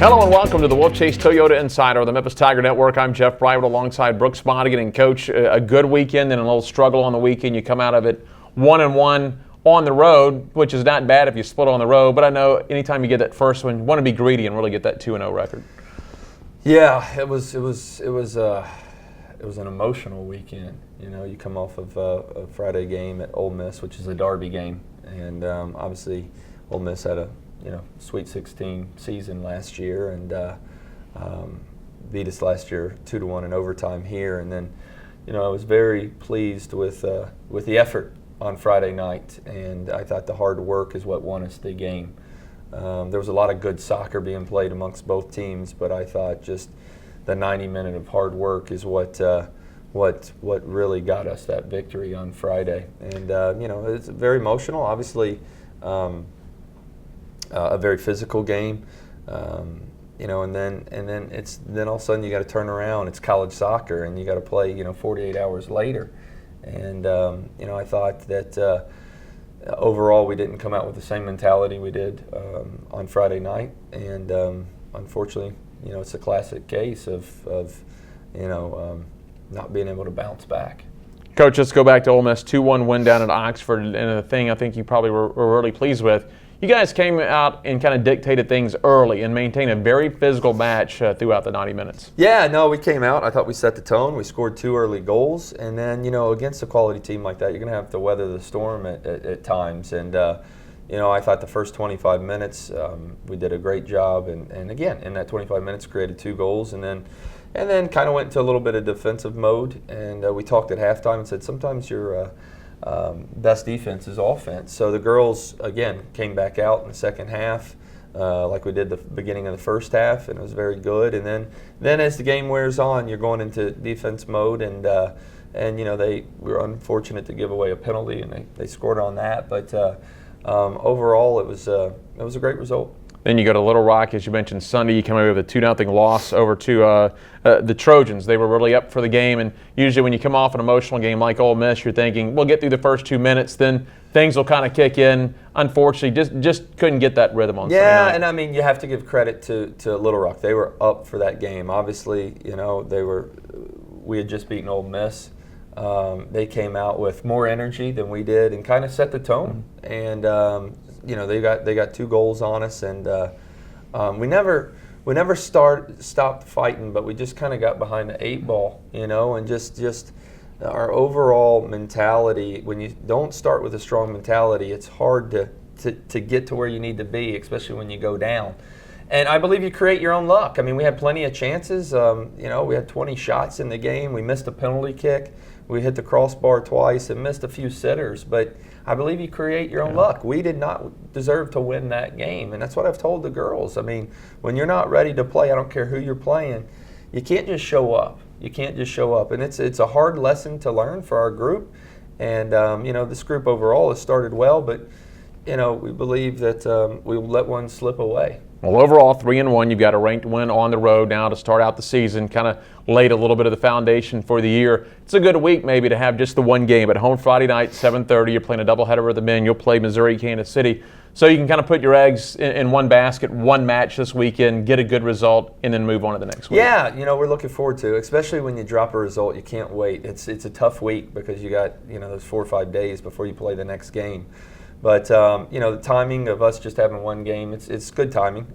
Hello and welcome to the Wolfchase Toyota Insider, the Memphis Tiger Network. I'm Jeff Bryward alongside Brooks Modigan. And Coach, a good weekend and a little struggle on the weekend. You come out of it 1-1 on the road, which is not bad if you split on the road. But I know anytime you get that first one, you want to be greedy and really get that 2-0 record. Yeah, it was an emotional weekend. You know, you come off of a Friday game at Ole Miss, which is a derby game, and obviously Ole Miss had a Sweet 16 season last year, and beat us last year 2-1 in overtime here. And then, I was very pleased with the effort on Friday night, and I thought the hard work is what won us the game. There was a lot of good soccer being played amongst both teams, but I thought just the 90 minutes of hard work is what really got us that victory on Friday. And it's very emotional, obviously. A very physical game, and then all of a sudden you got to turn around. It's college soccer, and you got to play 48 hours later. And I thought that overall we didn't come out with the same mentality we did on Friday night, and unfortunately, it's a classic case of not being able to bounce back. Coach, let's go back to Ole Miss 2-1 win down at Oxford, and the thing I think you probably were really pleased with. You guys came out and kind of dictated things early and maintained a very physical match throughout the 90 minutes. Yeah, no, we came out. I thought we set the tone. We scored 2 early goals. And then, against a quality team like that, you're going to have to weather the storm at times. And, I thought the first 25 minutes we did a great job. And again, in that 25 minutes, created 2 goals. And then kind of went into a little bit of defensive mode. And we talked at halftime and said sometimes your best defense is offense. So the girls, again, came back out in the second half like we did the beginning of the first half, and it was very good. And then as the game wears on, you're going into defense mode, and we were unfortunate to give away a penalty, and they scored on that. But overall, it was a great result. Then you go to Little Rock, as you mentioned, Sunday. You come away with a 2-0 loss over to the Trojans. They were really up for the game, and usually when you come off an emotional game like Ole Miss, you're thinking, we'll get through the first 2 minutes, then things will kind of kick in. Unfortunately, just couldn't get that rhythm on Sunday night. Yeah, and I mean, you have to give credit to Little Rock. They were up for that game. Obviously, we had just beaten Ole Miss. They came out with more energy than we did and kind of set the tone. And they got 2 goals on us, and we never stopped fighting, but we just kind of got behind the 8 ball, and just our overall mentality. When you don't start with a strong mentality, it's hard to get to where you need to be, especially when you go down. And I believe you create your own luck. I mean, we had plenty of chances. We had 20 shots in the game. We missed a penalty kick. We hit the crossbar twice and missed a few sitters, but I believe you create your own luck. We did not deserve to win that game, and that's what I've told the girls. I mean, when you're not ready to play, I don't care who you're playing, you can't just show up. You can't just show up, and it's a hard lesson to learn for our group. And this group overall has started well, but we believe that we will let one slip away. Well, overall, 3-1. You've got a ranked win on the road now to start out the season, kind of laid a little bit of the foundation for the year. It's a good week maybe to have just the one game at home Friday night, 7:30. You're playing a doubleheader with the men. You'll play Missouri, Kansas City. So you can kind of put your eggs in one basket, one match this weekend, get a good result, and then move on to the next week. Yeah, we're looking forward to it, especially when you drop a result. You can't wait. It's a tough week because you got, those 4 or 5 days before you play the next game. But, the timing of us just having one game, it's good timing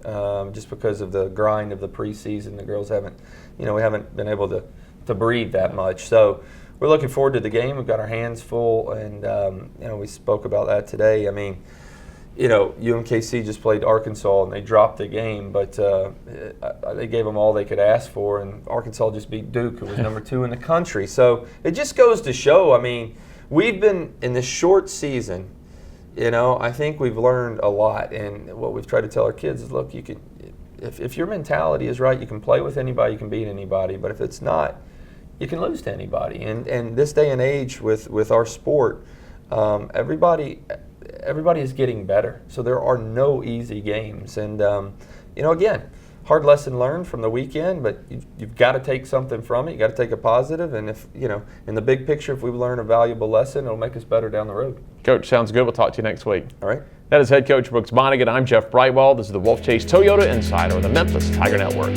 just because of the grind of the preseason. The girls haven't, we haven't been able to breathe that much. So we're looking forward to the game. We've got our hands full, and, we spoke about that today. I mean, UMKC just played Arkansas, and they dropped the game, but they gave them all they could ask for, and Arkansas just beat Duke, who was number 2 in the country. So it just goes to show, I mean, we've been in this short season. I think we've learned a lot, and what we've tried to tell our kids is, look, you can, if your mentality is right, you can play with anybody, you can beat anybody, but if it's not, you can lose to anybody. And this day and age with our sport, everybody is getting better, so there are no easy games. And again, hard lesson learned from the weekend, but you've got to take something from it. You got to take a positive, and if in the big picture, if we learn a valuable lesson, it'll make us better down the road. Coach, sounds good. We'll talk to you next week. All right. That is head coach Brooks Monaghan. I'm Jeff Brightwell. This is the Wolfchase Toyota Insider on the Memphis Tiger Network.